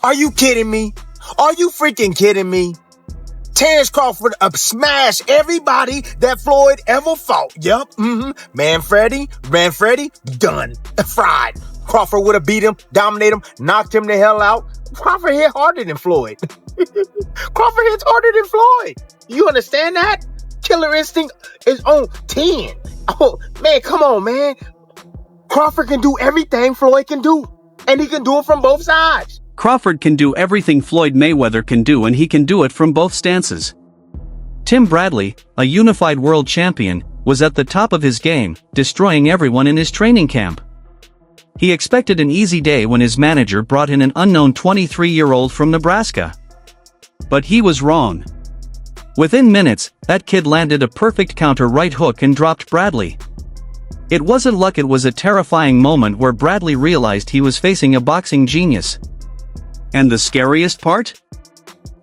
Are you kidding me? Are you freaking kidding me? Terence Crawford smashed everybody that Floyd ever fought. Yep. Manfredi, done. Fried. Crawford would have beat him, dominated him, knocked him the hell out. Crawford hit harder than Floyd. Crawford hits harder than Floyd. You understand that? Killer instinct is on 10. Oh, man, come on, man. Crawford can do everything Floyd can do. And he can do it from both sides. Crawford can do everything Floyd Mayweather can do, and he can do it from both stances. Tim Bradley, a unified world champion, was at the top of his game, destroying everyone in his training camp. He expected an easy day when his manager brought in an unknown 23-year-old from Nebraska. But he was wrong. Within minutes, that kid landed a perfect counter right hook and dropped Bradley. It wasn't luck, it was a terrifying moment where Bradley realized he was facing a boxing genius. And the scariest part?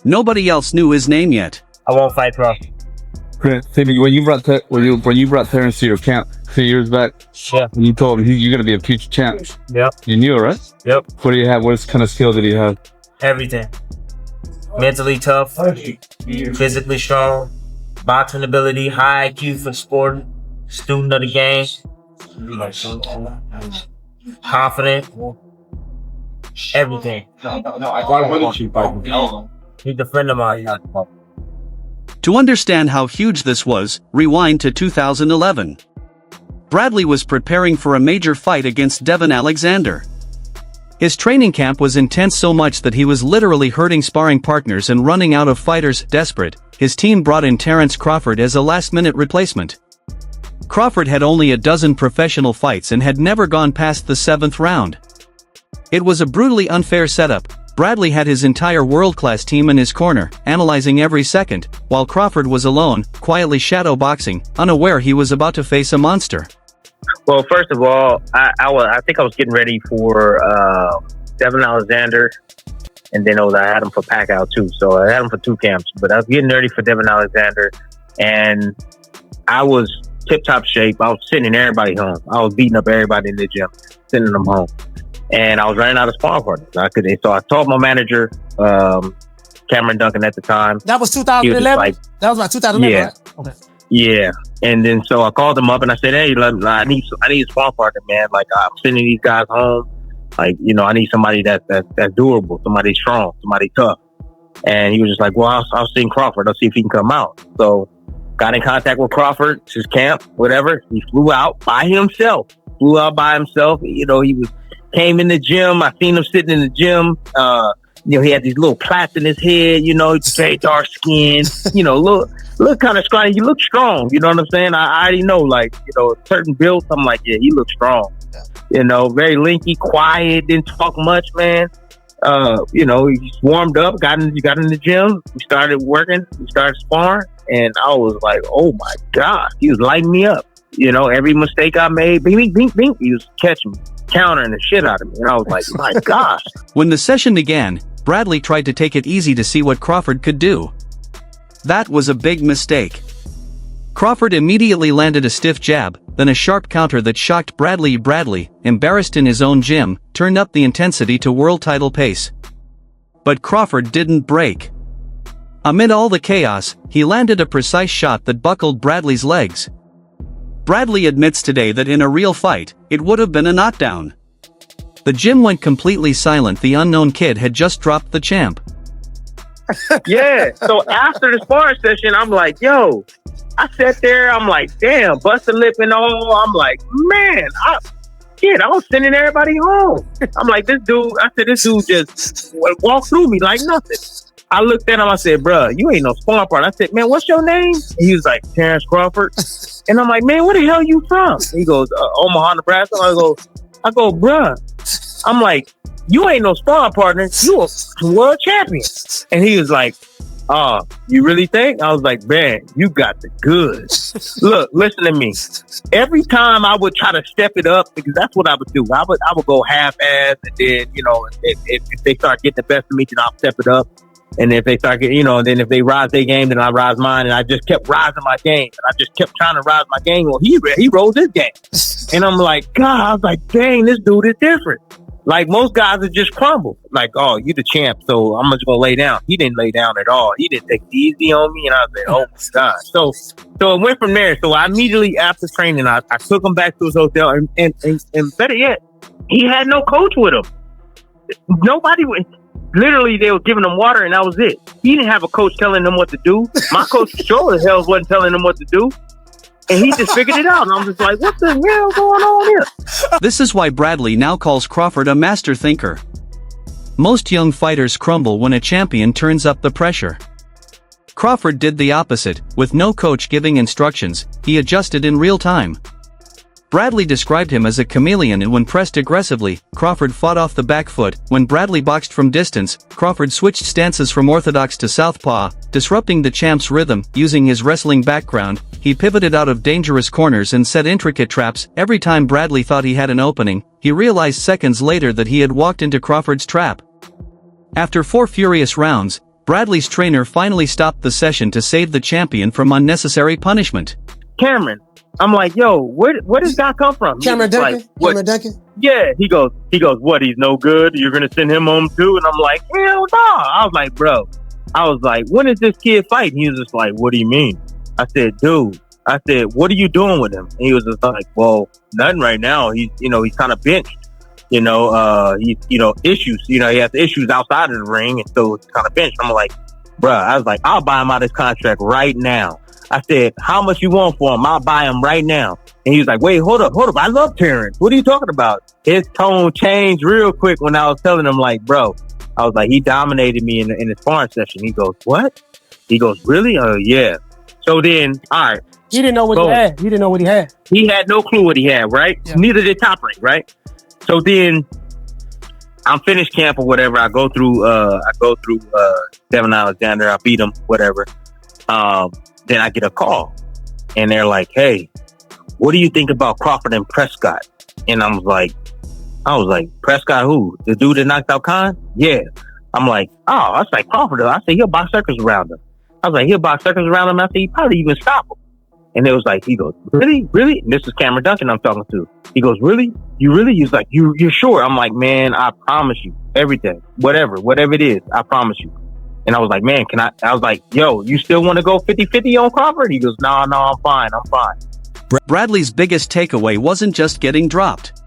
Nobody else knew his name yet. I won't fight, bro. Timmy, when you brought Terence to your camp a few years back, yeah, you told him you're gonna be a future champ. Yep. You knew it, right? Yep. What do you have? What kind of skill did he have? Everything. Mentally tough, physically strong, boxing ability, high IQ for sport, student of the game, confident, everything. He's a friend of mine. To understand how huge this was, rewind to 2011. Bradley was preparing for a major fight against Devin Alexander. His training camp was intense so much that he was literally hurting sparring partners and running out of fighters. Desperate, his team brought in Terence Crawford as a last-minute replacement. Crawford had only a dozen professional fights and had never gone past the 7th round. It was a brutally unfair setup. Bradley had his entire world-class team in his corner, analyzing every second, while Crawford was alone, quietly shadowboxing, unaware he was about to face a monster. Well, first of all, I think I was getting ready for Devin Alexander, and then I had him for Pacquiao too. So I had him for 2 camps, but I was getting ready for Devin Alexander, and I was tip-top shape. I was sending everybody home. I was beating up everybody in the gym, sending them home. And I was running out of sparring partners. So I told my manager, Cameron Duncan at the time. That was 2011? That was about 2011, yeah. right? Okay. Yeah. And then so I called him up and I said, hey, I need a sparring partner, man. Like, I'm sending these guys home. Like, I need somebody that's durable, somebody strong, somebody tough. And he was just like, well, I'll send Crawford. I'll see if he can come out. So got in contact with Crawford, his camp, whatever. He flew out by himself. He came in the gym. I seen him sitting in the gym. He had these little plaits in his head, very dark skin, look kind of scrawny. He looked strong, you know what I'm saying? I already know, certain builds, I'm like, yeah, he looks strong. Yeah. Very linky, quiet, didn't talk much, man. He warmed up, got in the gym, we started working, we started sparring, and I was like, oh my God, he was lighting me up. Every mistake I made, bing, bing, bing, he was catching me, countering the shit out of me. And I was like, my gosh. When the session began, Bradley tried to take it easy to see what Crawford could do. That was a big mistake. Crawford immediately landed a stiff jab, then a sharp counter that shocked Bradley. Bradley, embarrassed in his own gym, turned up the intensity to world title pace. But Crawford didn't break. Amid all the chaos, he landed a precise shot that buckled Bradley's legs. Bradley admits today that in a real fight, it would have been a knockdown. The gym went completely silent. The unknown kid had just dropped the champ. Yeah, so after the sparring session, I'm like, yo, I sat there, I'm like, damn, bust a lip and all. I'm like, man, I was sending everybody home. I'm like, this dude just walked through me like nothing. I looked at him, I said, bruh, you ain't no sparring partner. I said, man, what's your name? He was like, Terence Crawford. And I'm like, man, where the hell you from? He goes, Omaha, Nebraska. I go, bruh. I'm like, you ain't no sparring partner. You a world champion. And he was like, you really think? I was like, man, you got the goods. Look, listen to me. Every time I would try to step it up, because that's what I would do. I would go half-ass, and then, if they start getting the best of me, then I'll step it up. And if they start getting, then if they rise their game, then I rise mine. And I just kept rising my game. And I just kept trying to rise my game. Well, he rose his game. And I'm like, God, I was like, dang, this dude is different. Like most guys would just crumble. Like, oh, you the champ, so I'm just gonna lay down. He didn't lay down at all. He didn't take it easy on me, and I was like, oh my god. So it went from there. So I immediately after training, I took him back to his hotel, and better yet, he had no coach with him. Nobody would. Literally, they were giving him water, and that was it. He didn't have a coach telling him what to do. My coach sure as hell wasn't telling him what to do. And he just figured it out. And I'm just like, what the hell going on here? This is why Bradley now calls Crawford a master thinker. Most young fighters crumble when a champion turns up the pressure. Crawford did the opposite. With no coach giving instructions, he adjusted in real time. Bradley described him as a chameleon, and when pressed aggressively, Crawford fought off the back foot. When Bradley boxed from distance, Crawford switched stances from orthodox to southpaw, disrupting the champ's rhythm. Using his wrestling background, he pivoted out of dangerous corners and set intricate traps. Every time Bradley thought he had an opening, he realized seconds later that he had walked into Crawford's trap. After 4 furious rounds, Bradley's trainer finally stopped the session to save the champion from unnecessary punishment. Cameron. I'm like, yo, where does that come from? Cameron Duncan? Like, what? Cameron Duncan? Yeah, he goes, what, he's no good? You're going to send him home too? And I'm like, hell no. I was like, bro, when is this kid fighting? He was just like, what do you mean? I said, dude, what are you doing with him? And he was just like, well, nothing right now. He's kind of benched. Issues. He has issues outside of the ring, and so it's kind of benched. I'm like, bro, I was like, I'll buy him out of his contract right now. I said, how much you want for him? I'll buy him right now. And he was like, wait, hold up. I love Terence. What are you talking about? His tone changed real quick when I was telling him, like, bro, I was like, he dominated me in his sparring session. He goes, what? He goes, really? Yeah. So then, all right. He didn't know what he had. He didn't know what he had. He had no clue what he had, right? Yeah. Neither did Top Rank, right? So then I'm finished camp or whatever. I go through Devin Alexander. I beat him, whatever. Then I get a call, and they're like, hey, what do you think about Crawford and Prescott? And I was like, Prescott who? The dude that knocked out Khan? Yeah. I'm like, oh, I was like, Crawford. I said, he'll box circles around him. I was like, he'll box circles around him. I said, he probably even stop him. And it was like, he goes, really? Really? And this is Cameron Duncan I'm talking to. He goes, really? You really? He's like, you're sure? I'm like, man, I promise you. Everything. Whatever it is, I promise you. And I was like, man, I was like, yo, you still want to go 50-50 on Crawford? He goes, no, I'm fine. Bradley's biggest takeaway wasn't just getting dropped.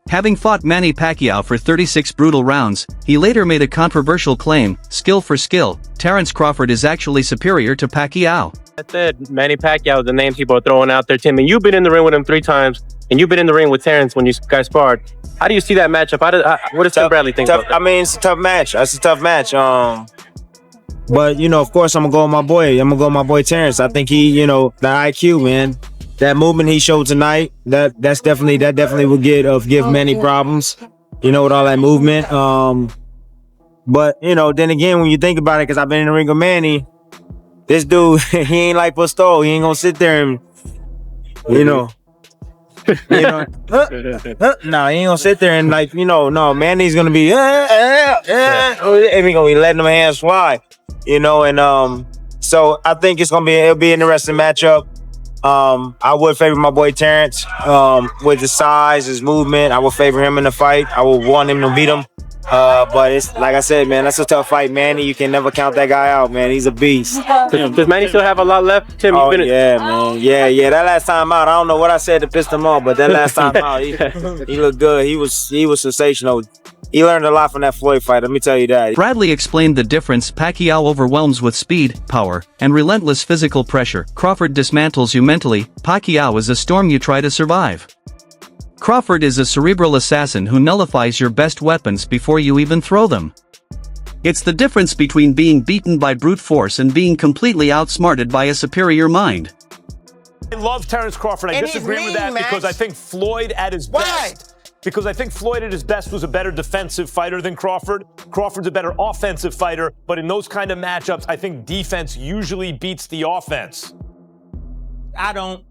Having fought Manny Pacquiao for 36 brutal rounds, he later made a controversial claim: skill for skill, Terence Crawford is actually superior to Pacquiao. I said Manny Pacquiao is the name people are throwing out there, Tim. And you've been in the ring with him 3 times, and you've been in the ring with Terence when you guys sparred. How do you see that matchup? What does Tim Bradley think about that? I mean, it's a tough match. That's a tough match. But, of course, I'm going to go with my boy. I'm going to go with my boy Terence. I think he, the IQ, man. That movement he showed tonight, that definitely will give Manny problems, with all that movement. But, then again, when you think about it, because I've been in the ring with Manny, this dude, he ain't like Postol. He ain't going to sit there and, no, he ain't going to sit there and no, Manny's going to be, and he going to be letting them hands fly. So I think it'll be an interesting matchup. I would favor my boy Terence with his size, his movement. I would favor him in the fight. I would want him to beat him. But it's like I said, man, that's a tough fight. Manny, you can never count that guy out, man. He's a beast. Does Manny still have a lot left, Tim? Yeah, man. Yeah. That last time out, I don't know what I said to piss him off, but that last time out, he looked good. He was sensational. He learned a lot from that Floyd fight, let me tell you that. Bradley explained the difference: Pacquiao overwhelms with speed, power, and relentless physical pressure. Crawford dismantles you mentally. Pacquiao is a storm you try to survive. Crawford is a cerebral assassin who nullifies your best weapons before you even throw them. It's the difference between being beaten by brute force and being completely outsmarted by a superior mind. I love Terence Crawford. I disagree with that because I think Floyd at his best. Because I think Floyd at his best was a better defensive fighter than Crawford. Crawford's a better offensive fighter, but in those kind of matchups, I think defense usually beats the offense. I don't.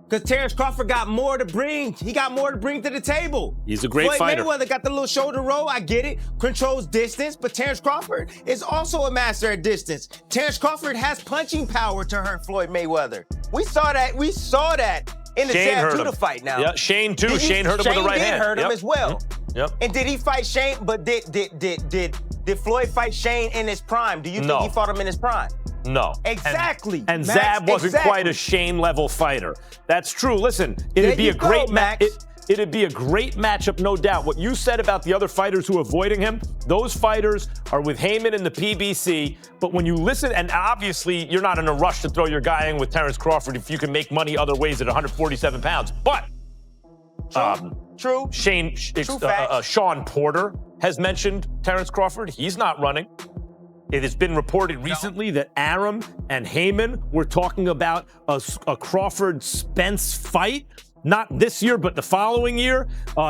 Because Terence Crawford got more to bring. He got more to bring to the table. He's a great fighter. Floyd Mayweather got the little shoulder roll. I get it. Controls distance. But Terence Crawford is also a master at distance. Terence Crawford has punching power to hurt Floyd Mayweather. We saw that in the Shane Zab hurt Judah him. fight now. Yeah, Shane too. Shane hurt him with the right hand. Shane did hurt him Yep. as well. Yep. And did he fight Shane? But did Floyd fight Shane in his prime? Do you think No. he fought him in his prime? No. Exactly. And Max, Zab wasn't exactly. quite a Shane level fighter. That's true. Listen, There it'd be you a great go, match. Max. It'd be a great matchup, no doubt. What you said about the other fighters who are avoiding him, those fighters are with Heyman in the PBC. But when you listen, and obviously you're not in a rush to throw your guy in with Terence Crawford if you can make money other ways at 147 pounds. But True. Sean Porter has mentioned Terence Crawford. He's not running. It has been reported recently that Arum and Heyman were talking about a Crawford-Spence fight. Not this year, but the following year,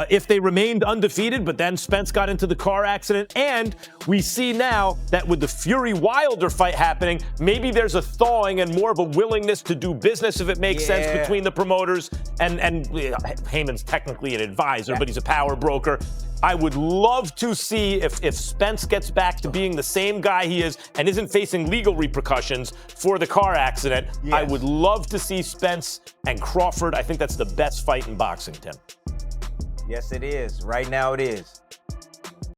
if they remained undefeated. But then Spence got into the car accident. And we see now that with the Fury-Wilder fight happening, maybe there's a thawing and more of a willingness to do business, if it makes sense, between the promoters. And Heyman's technically an advisor, but he's a power broker. I would love to see if Spence gets back to being the same guy he is and isn't facing legal repercussions for the car accident. Yes. I would love to see Spence and Crawford. I think that's the best fight in boxing, Tim. Yes, it is. Right now it is.